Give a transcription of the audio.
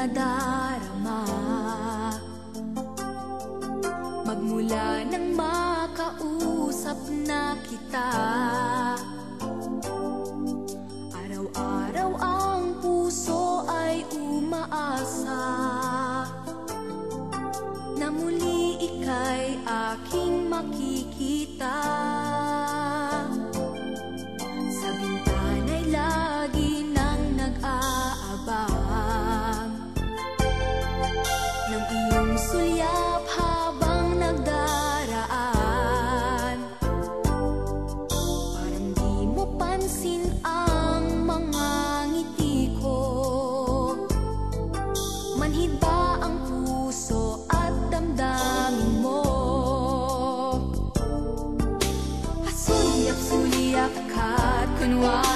nadarama. Magmula nang makausap na kita, araw-araw ang puso ay umaasa na muli ika'y aking makikita. Sa bintana'y lagi nang nag-aabang ng iyong sulyap habang nagdaraan. Parang di mo pansin ang mga ngiti ko. Manhid ba ang puso at damdamin mo? Sulyap-sulyap ka't kunwari